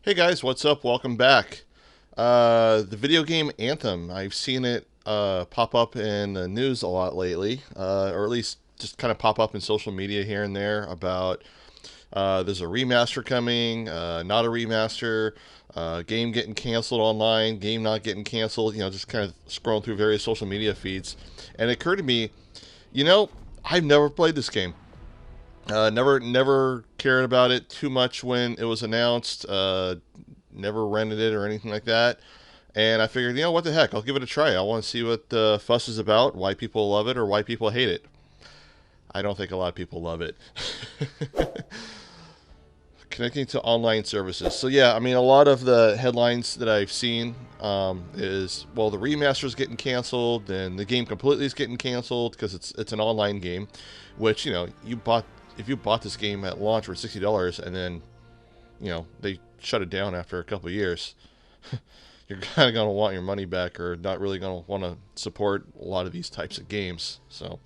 Hey guys, what's up? Welcome back. The video game Anthem. I've seen it pop up in the news a lot lately, or at least just kind of pop up in social media here and there about there's a remaster coming, not a remaster, game getting canceled online, game not getting canceled. Just kind of scrolling through various social media feeds, and it occurred to me, you know, I've never played this game. Never cared about it too much when it was announced. Never rented it or anything like that. And I figured, what the heck? I'll give it a try. I want to see what the fuss is about, why people love it, or why people hate it. I don't think a lot of people love it. Connecting to online services. So yeah, I mean, a lot of the headlines that I've seen is, well, the remaster is getting canceled, and the game completely is getting canceled because it's an online game, which if you bought this game at launch for $60 and then they shut it down after a couple of years, you're kind of going to want your money back, or not really going to want to support a lot of these types of games. So.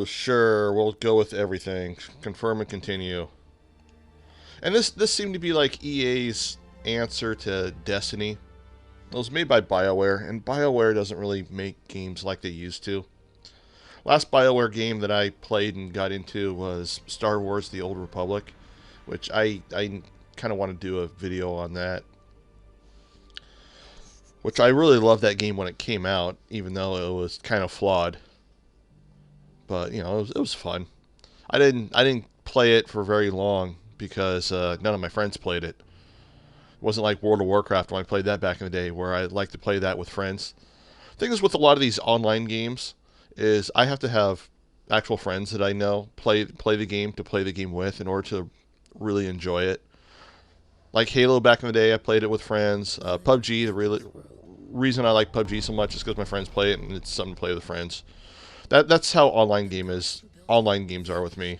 Sure, we'll go with everything. Confirm and continue. And this seemed to be like EA's answer to Destiny. It was made by Bioware, and Bioware doesn't really make games like they used to. Last Bioware game that I played and got into was Star Wars: The Old Republic, which I kind of want to do a video on that. Which I really loved that game when it came out, even though it was kind of flawed. But it was fun. I didn't play it for very long because none of my friends played it. It wasn't like World of Warcraft when I played that back in the day, where I like to play that with friends. The thing is, with a lot of these online games, is I have to have actual friends that I know play the game to play the game with in order to really enjoy it. Like Halo back in the day, I played it with friends. PUBG, the reason I like PUBG so much is because my friends play it, and it's something to play with friends. That's how online games are with me.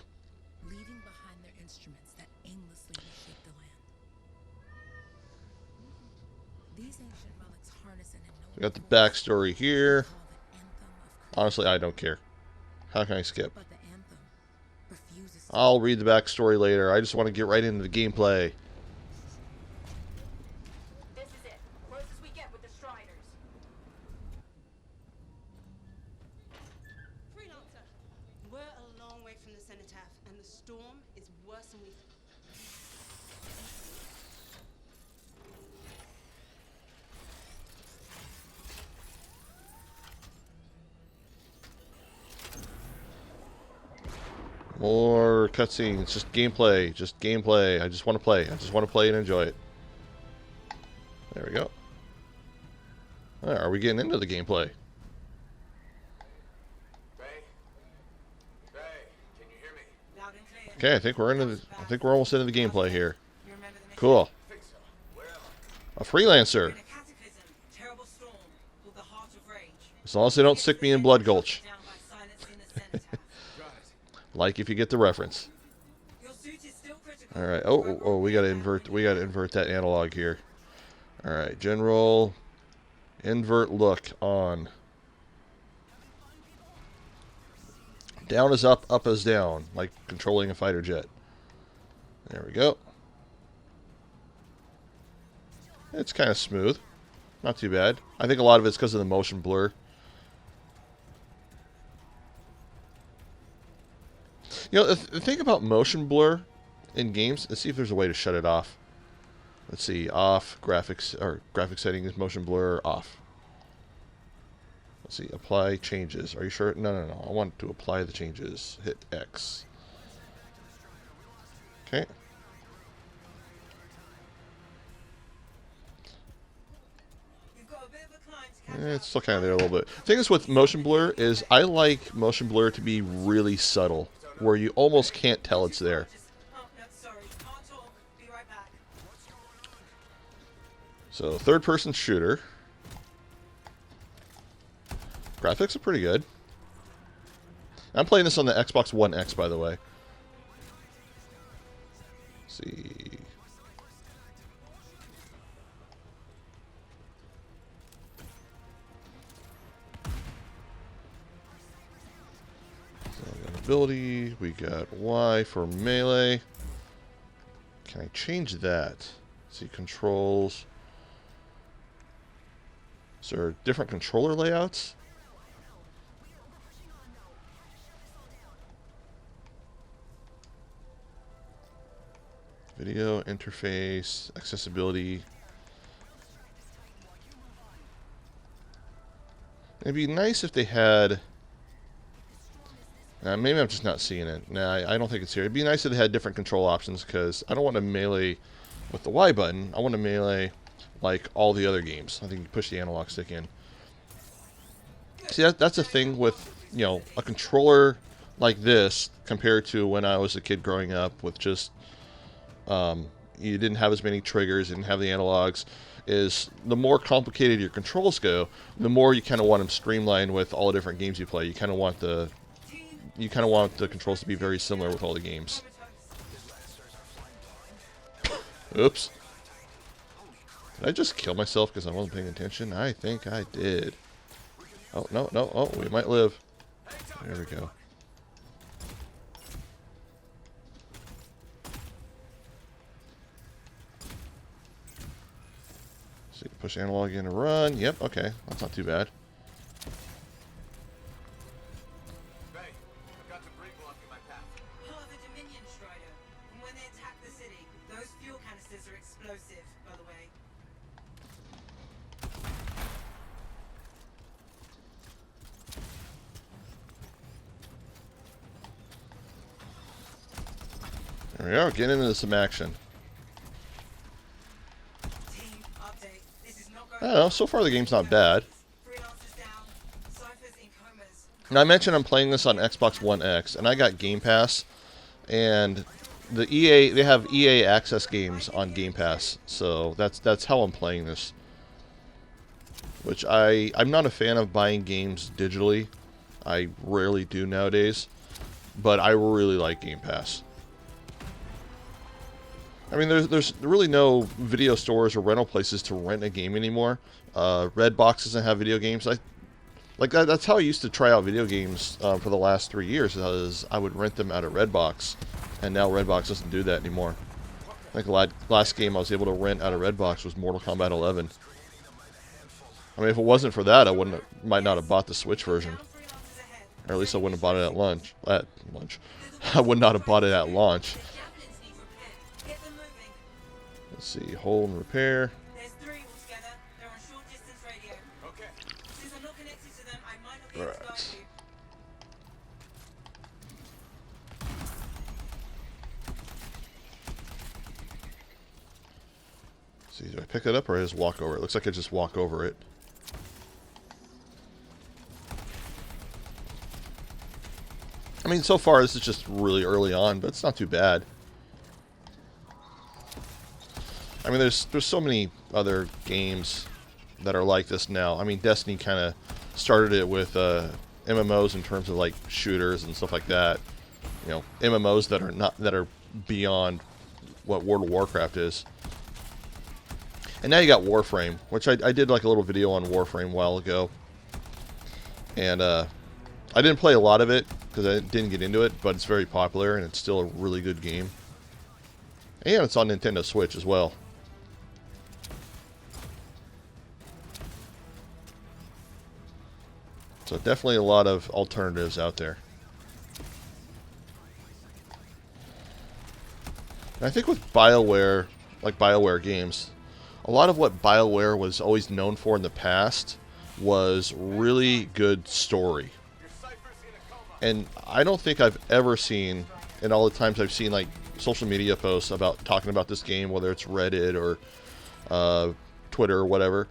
We got the backstory here. Honestly, I don't care. How can I skip? I'll read the backstory later. I just want to get right into the gameplay. More cutscenes, just gameplay, I just want to play. I just want to play and enjoy it. There we go. Right, are we getting into the gameplay? Okay, I think we're almost into the gameplay here. Cool. A freelancer. As long as they don't stick me in Blood Gulch. Like if you get the reference. All right. Oh, we gotta invert that analog here. All right, general, invert look on. Down is up, up is down, like controlling a fighter jet. There we go. It's kind of smooth. Not too bad. I think a lot of it's because of the motion blur. The thing about motion blur in games, let's see if there's a way to shut it off. Let's see, off, graphics, or graphic settings, motion blur, off. Let's see, apply changes. Are you sure? No. I want to apply the changes. Hit X. Okay. It's still kind of there a little bit. The thing is with motion blur is I like motion blur to be really subtle, where you almost can't tell it's there. So, third-person shooter. Graphics are pretty good. I'm playing this on the Xbox One X, by the way. Let's see. So I'm going to accessibility. We got Y for melee. Can I change that? See, controls. Is there different controller layouts? Video interface, accessibility. It'd be nice if they had... maybe I'm just not seeing it. Nah, I don't think it's here. It'd be nice if they had different control options, because I don't want to melee with the Y button. I want to melee like all the other games. I think you push the analog stick in. See, that's the thing with, you know, a controller like this compared to when I was a kid growing up with just... you didn't have as many triggers, didn't have the analogs, is the more complicated your controls go, the more you kind of want them streamlined with all the different games you play. You kind of want the controls to be very similar with all the games. Oops. Did I just kill myself because I wasn't paying attention? I think I did. Oh, no, no. Oh, we might live. There we go. See, push analog in to run. Yep, okay. That's not too bad. There we are, getting into some action. I don't know, so far the game's not bad. Now I mentioned I'm playing this on Xbox One X, and I got Game Pass, and the they have EA Access games on Game Pass, so that's how I'm playing this. Which I'm not a fan of buying games digitally. I rarely do nowadays, but I really like Game Pass. I mean, there's really no video stores or rental places to rent a game anymore. Redbox doesn't have video games. That's how I used to try out video games for the last 3 years. I would rent them out of Redbox, and now Redbox doesn't do that anymore. I think the last game I was able to rent out of Redbox was Mortal Kombat 11. I mean, if it wasn't for that, I might not have bought the Switch version, or at least I wouldn't have bought it at launch. I would not have bought it at launch. Let's see, hold and repair. There's 3 altogether. They're on short distance radio. Okay. Since I'm not connected to them, I might not be able to guide you. See, do I pick it up or I just walk over it? Looks like I just walk over it. I mean, so far this is just really early on, but it's not too bad. I mean, there's so many other games that are like this now. I mean, Destiny kind of started it with MMOs in terms of like shooters and stuff like that. You know, MMOs that are beyond what World of Warcraft is. And now you got Warframe, which I did like a little video on Warframe a while ago. And I didn't play a lot of it because I didn't get into it, but it's very popular and it's still a really good game. And it's on Nintendo Switch as well. So definitely a lot of alternatives out there. And I think with Bioware, like Bioware games, a lot of what Bioware was always known for in the past was really good story. And I don't think I've ever seen, in all the times I've seen like social media posts about talking about this game, whether it's Reddit or Twitter or whatever,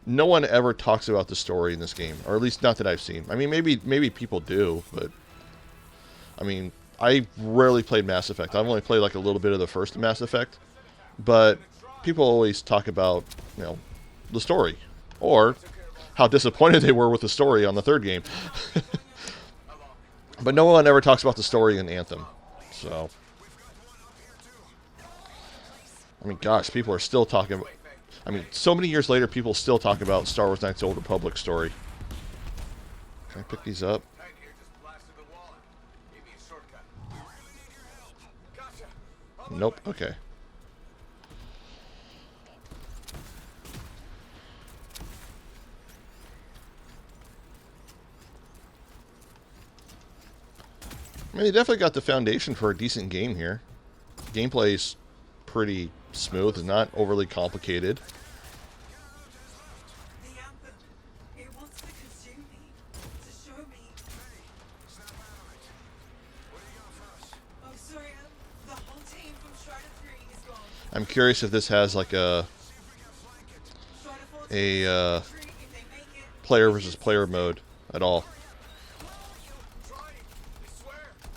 no one ever talks about the story in this game, or at least not that I've seen. I mean, maybe people do, but I mean, I rarely played Mass Effect. I've only played like a little bit of the first Mass Effect, but people always talk about, you know, the story, or how disappointed they were with the story on the third game. But no one ever talks about the story in Anthem. So, I mean, gosh, people are still talking about... I mean, so many years later, people still talk about Star Wars Knights of the Old Republic story. Can I pick these up? Nope. Okay. I mean, they definitely got the foundation for a decent game here. Gameplay's pretty smooth and not overly complicated. The Anthem. It wants to consume me. To show me. Oh, sorry. The whole team from Strider 3 is gone. I'm curious if this has like a Strider 4 a if they make it. player versus player mode at all.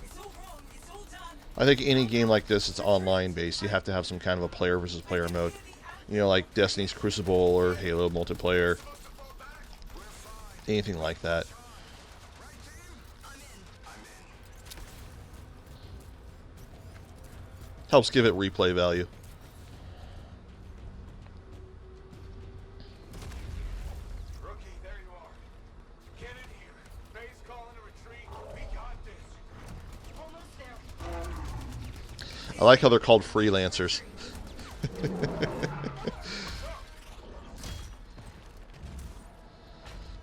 It's all wrong. It's all done. I think any game like this, it's online based. You have to have some kind of a player versus player mode. You know, like Destiny's Crucible or Halo multiplayer. Anything like that. Helps give it replay value. Rookie, there you are. Get in here. Base calling a retreat. We got this. Almost there. I like how they're called freelancers.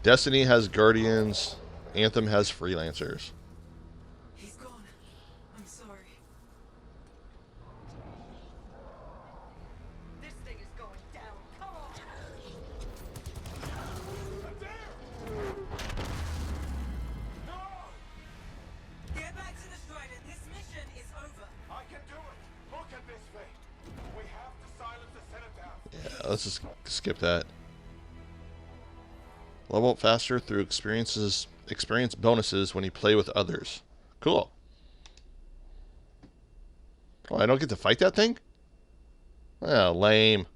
Destiny has Guardians. Anthem has freelancers. He's gone. I'm sorry. This thing is going down. Come on. No! Get back to the Strider. This mission is over. I can do it. Look at this thing. We have to silence the Senate down. Yeah, let's just skip that. Level up faster through experience bonuses when you play with others. Cool. Oh, I don't get to fight that thing? Ah, lame.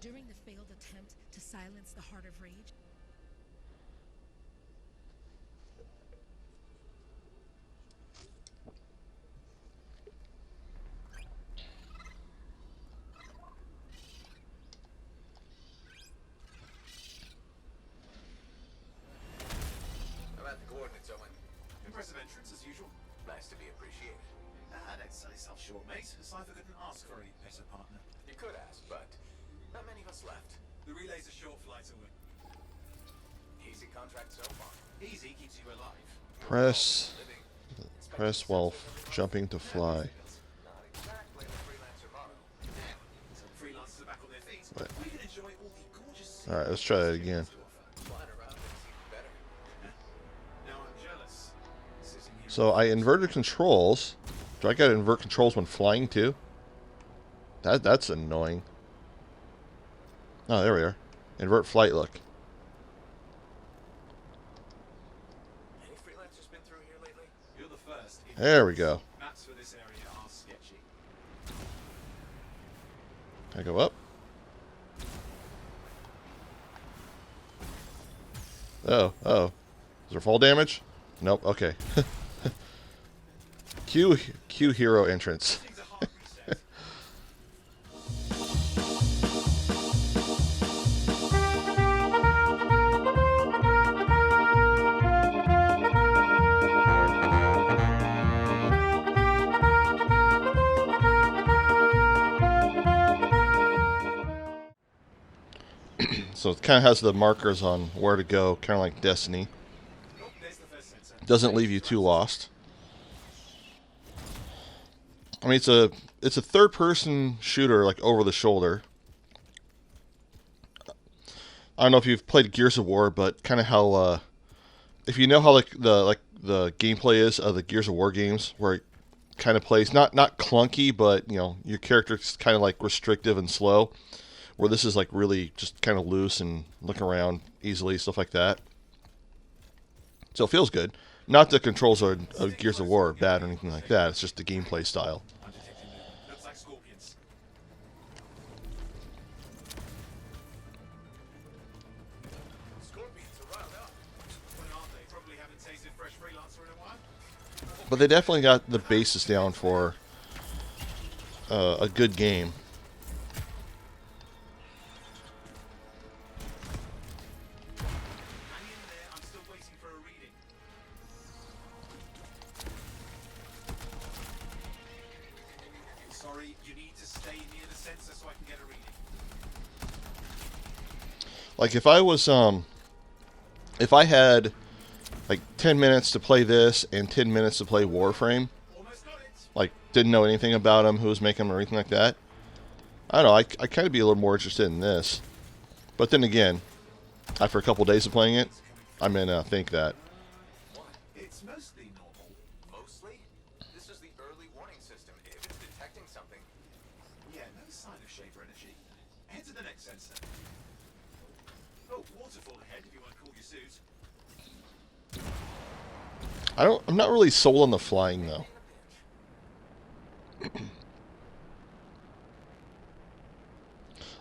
During the failed attempt to silence the Heart of Rage, About the coordinates, Owen. Impressive entrance as usual. Nice to be appreciated. Don't sell yourself short, mate. Cypher couldn't ask for any better partner. You could ask, but not many of us left. The relay's a short flight away. Easy contract so far. Easy keeps you alive. Press Living. while jumping to fly. Not exactly the freelancer motto. So the freelancers are back on their feet. What? We can enjoy all the gorgeous Alright, let's try that again. to offer. Flying around is even better. Now I'm jealous. Sitting here. So I inverted controls. Do I gotta invert controls when flying too? That's annoying. Oh, there we are. Invert flight look. Any freelancers been through here lately? You're the first. There we go. Maps for this area are sketchy. Can I go up? Oh. Is there fall damage? Nope, okay. Q hero entrance. Things are hard reset. So it kind of has the markers on where to go, kind of like Destiny. Oh, there's the first sensor. Doesn't leave you too lost. I mean, it's a third-person shooter, like over the shoulder. I don't know if you've played Gears of War, but kind of how, if you know how the gameplay is of the Gears of War games, where it kind of plays not clunky, but you know your character's kind of like restrictive and slow. Where this is like really just kind of loose and look around easily, stuff like that. So it feels good. Not the controls of Gears of War are bad or anything like that. It's just the gameplay style. I'm detecting them. Looks like scorpions. Scorpions are riled up. When aren't they? Probably haven't tasted fresh freelancer in a while. But they definitely got the basis down for a good game. Hang in there. I'm still waiting for a reading. Like if I had like 10 minutes to play this and 10 minutes to play Warframe, Almost got it. like didn't know anything about him, who was making him or anything like that, I don't know, I kind of be a little more interested in this. But then again, after a couple days of playing it, I may not think that. It's mostly normal. Mostly? This is the early warning system. If it's detecting something, Yeah, no sign of Shaper energy. Head to the next sensor. Oh, waterfall ahead if you want to cool your suit. I'm not really sold on the flying though.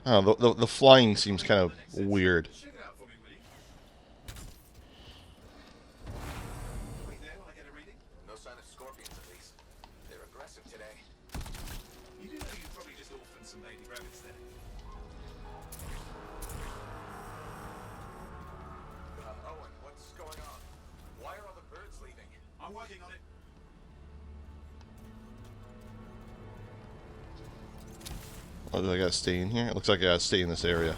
I don't know, the flying seems kind of weird. Check it out for me, will you? Wait there while I get a reading. no sign of scorpions at least. They're aggressive today. You do know you probably just orphaned some baby rabbits there. Owen, what's going on? Why are all the birds leaving? I'm working on it. Oh, do I gotta stay in here? It looks like I gotta stay in this area.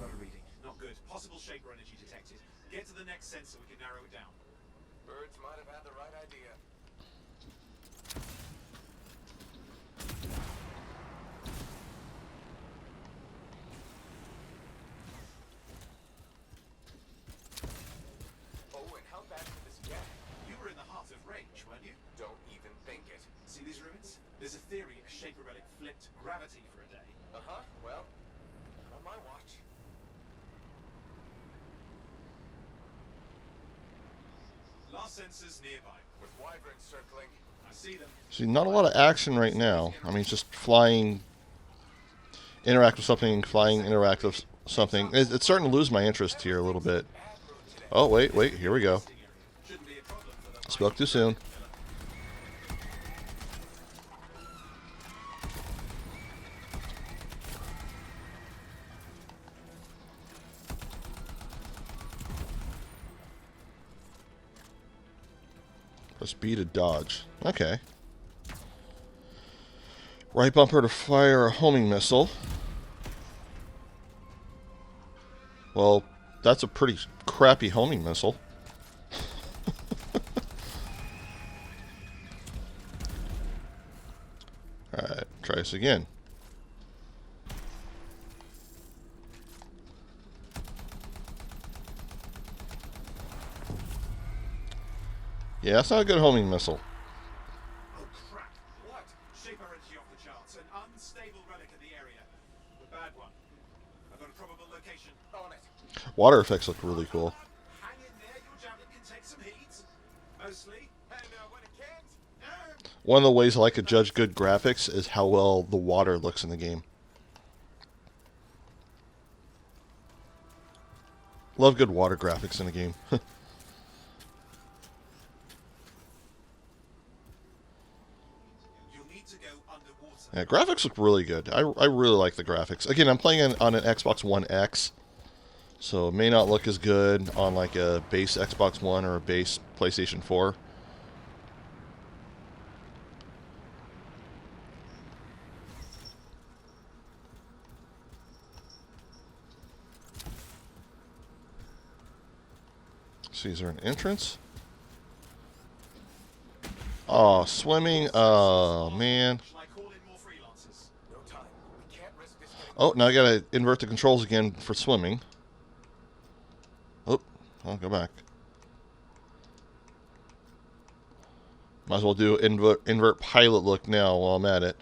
Got a reading. Not good. Possible Shaper energy detected. Get to the next sensor, we can narrow it down. Birds might have had the right idea. Owen, how bad could this get? You were in the heart of range, weren't you? Don't even think it. See these ruins? There's a theory a Shaper relic flipped gravity for a day. Uh-huh, well, on my watch. Last sensors nearby. With wyverns circling. I see them. See, not a lot of action right now. I mean, just flying, interact with something, flying, interact with something. It's starting to lose my interest here a little bit. Oh, wait, here we go. Shouldn't be a problem for the Spoke too soon. Press B to dodge. Okay. Right bumper to fire a homing missile. Well, that's a pretty crappy homing missile. Alright, try this again. Yeah, that's not a good homing missile. Oh crap! What? Shaper energy off the charts. An unstable relic in the area. The bad one. I've got a probable location. On it. Water effects look really cool. Hang in there, your javelin can take some heat. Mostly. And when it can't, One of the ways I like to judge good graphics is how well the water looks in the game. Love good water graphics in the game. You'll need to go underwater. Yeah, graphics look really good. I really like the graphics. Again, I'm playing on an Xbox One X, so it may not look as good on like a base Xbox One or a base PlayStation 4. See, is there an entrance? Oh, swimming. Oh, man. Shall I call in more freelancers? no time. We can't risk this getting Oh, now I gotta invert the controls again for swimming. Oh, I'll go back. Might as well do invert pilot look now while I'm at it.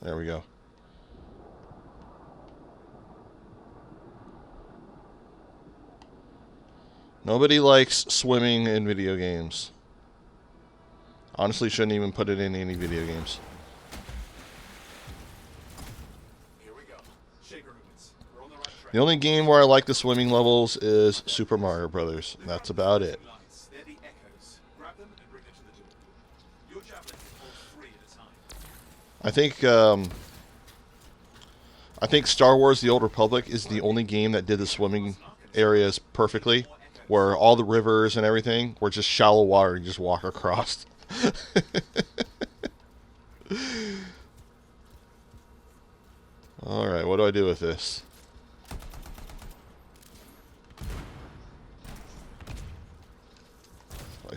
There we go. Nobody likes swimming in video games. Honestly, shouldn't even put it in any video games. Here we go. Shaper ruins. We're on the right track. The only game where I like the swimming levels is Super Mario Brothers. That's about it. Lights. They're the echoes. Grab them and bring them to the door. Your javelin can hold 3 at a time. I think Star Wars: The Old Republic is the only game that did the swimming areas perfectly, where all the rivers and everything were just shallow water and you just walk across. All right, what do I do with this?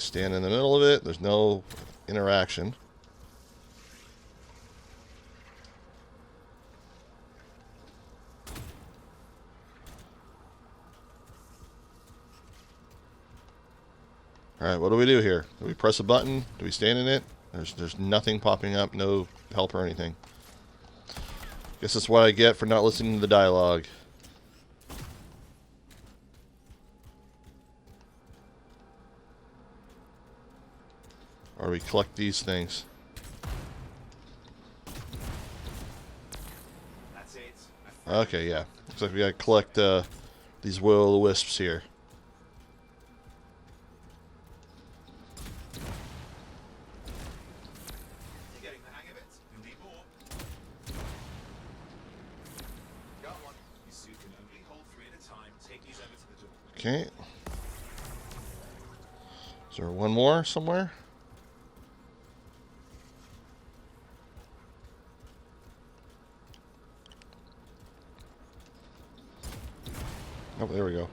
stand in the middle of it. There's no interaction. Alright, what do we do here? Do we press a button? Do we stand in it? There's nothing popping up, no help or anything. Guess that's what I get for not listening to the dialogue. Or we collect these things. That's it. Okay, yeah. Looks like we gotta collect these will-o-wisps here. You're getting the hang of it. You'll need more. Got one. Your suit can only hold 3 at a time. Take these over to the door. Okay. Is there one more somewhere? Oh, there we go.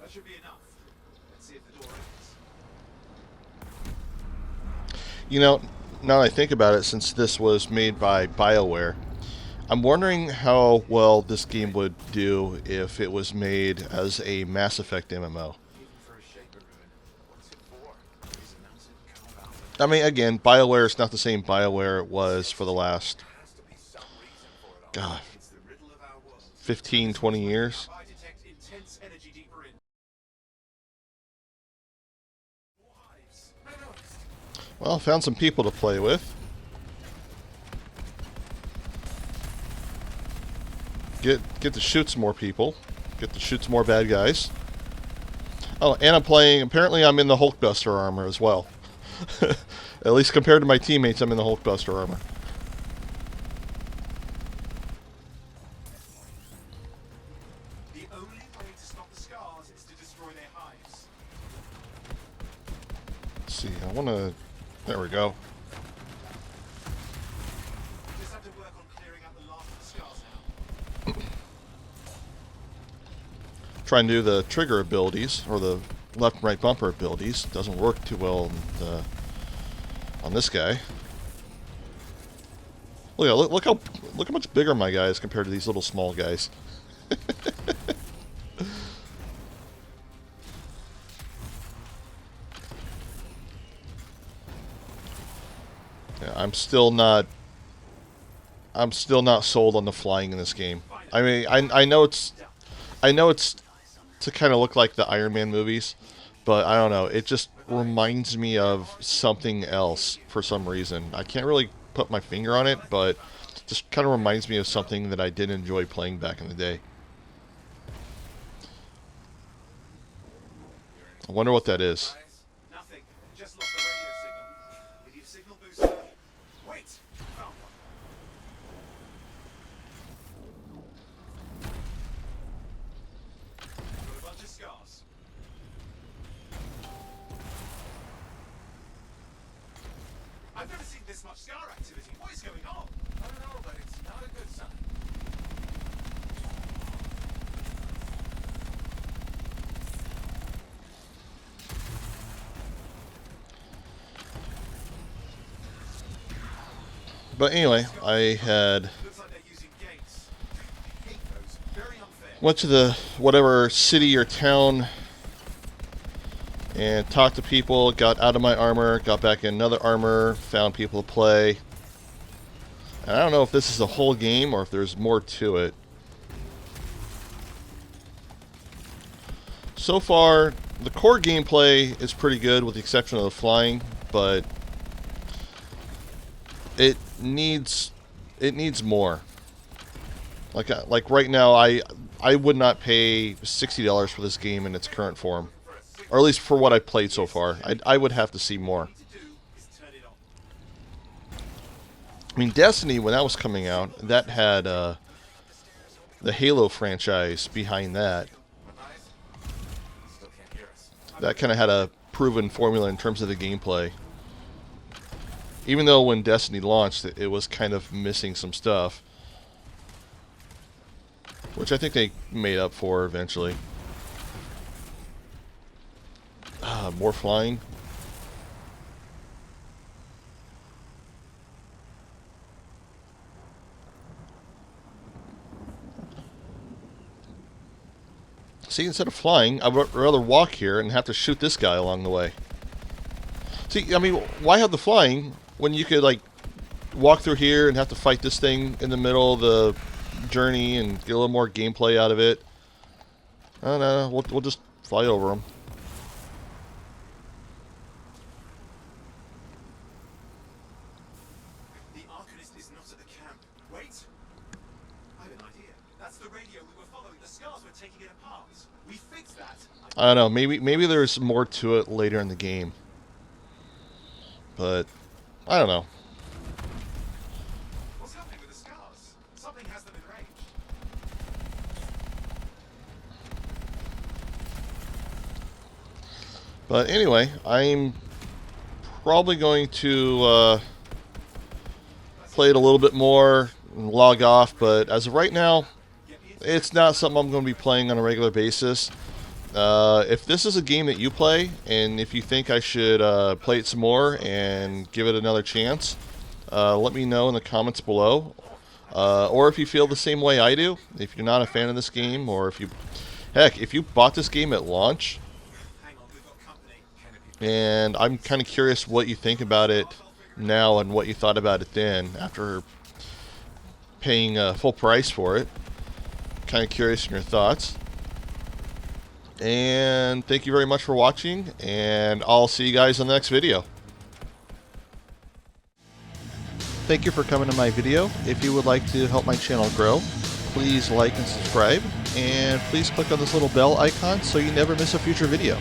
That should be enough. Let's see if the door opens. You know, now that I think about it, since this was made by Bioware, I'm wondering how well this game would do if it was made as a Mass Effect MMO. Even for a shaper ruin. What's it for? Reason that's it. Come out. I mean, again, Bioware is not the same Bioware it was for the last, There has to be some reason for it all. God, It's the riddle of our world. 15, 20 years. I detect intense energy deeper in. Wives. I noticed. Well, found some people to play with. Get to shoot some more people. Get to shoot some more bad guys. Oh, and I'm playing... Apparently I'm in the Hulkbuster armor as well. At least compared to my teammates, I'm in the Hulkbuster armor. The only way to stop the scars is to destroy their hives. Let's see, I want to... There we go. Just have to work on clearing out the last of the scars now. Try and do the trigger abilities, or the left and right bumper abilities. Doesn't work too well on this guy. Look how much bigger my guy is compared to these little small guys. Yeah, I'm still not sold on the flying in this game. I mean, I know it's to kind of look like the Iron Man movies, but I don't know. It just reminds me of something else for some reason. I can't really put my finger on it, but it just kind of reminds me of something that I did enjoy playing back in the day. I wonder what that is. Guys, nothing. Just lost the radio signal. With your signal booster. Wait! Found one. Got a bunch of scars. I've never seen this much scar activity. What is going on? I don't know, but it's not a good sign. But anyway, I had Looks like they're using gates. I hate those. Very unfair. went to the whatever city or town and talked to people, got out of my armor, got back in another armor, found people to play. And I don't know if this is the whole game or if there's more to it. So far, the core gameplay is pretty good with the exception of the flying, but it needs more. Like right now, I would not pay $60 for this game in its current form, or at least for what I've played so far. I would have to see more. To do is turn it on. I mean, Destiny, when that was coming out, that had the Halo franchise behind that. Still can't hear us. That kind of had a proven formula in terms of the gameplay. Even though when Destiny launched, it was kind of missing some stuff, which I think they made up for eventually. more flying. See, instead of flying, I would rather walk here and have to shoot this guy along the way. See, I mean, why have the flying when you could, like, walk through here and have to fight this thing in the middle of the journey and get a little more gameplay out of it? I don't know. We'll just fly over them. The Arcanist is not at the camp. Wait! I have an idea. That's the radio we were following. The scars were taking it apart. We fixed that. I don't know. Maybe there's more to it later in the game. But I don't know. What's happening with the scars? Something has them in range. But anyway, I'm probably going to play it a little bit more and log off. But as of right now, it's not something I'm going to be playing on a regular basis. If this is a game that you play, and if you think I should play it some more and give it another chance, let me know in the comments below. Or if you feel the same way I do, if you're not a fan of this game, or if you bought this game at launch, and I'm kind of curious what you think about it now and what you thought about it then after paying full price for it. Kind of curious in your thoughts. And thank you very much for watching, and I'll see you guys in the next video. Thank you for coming to my video. If you would like to help my channel grow, please like and subscribe, and please click on this little bell icon so you never miss a future video.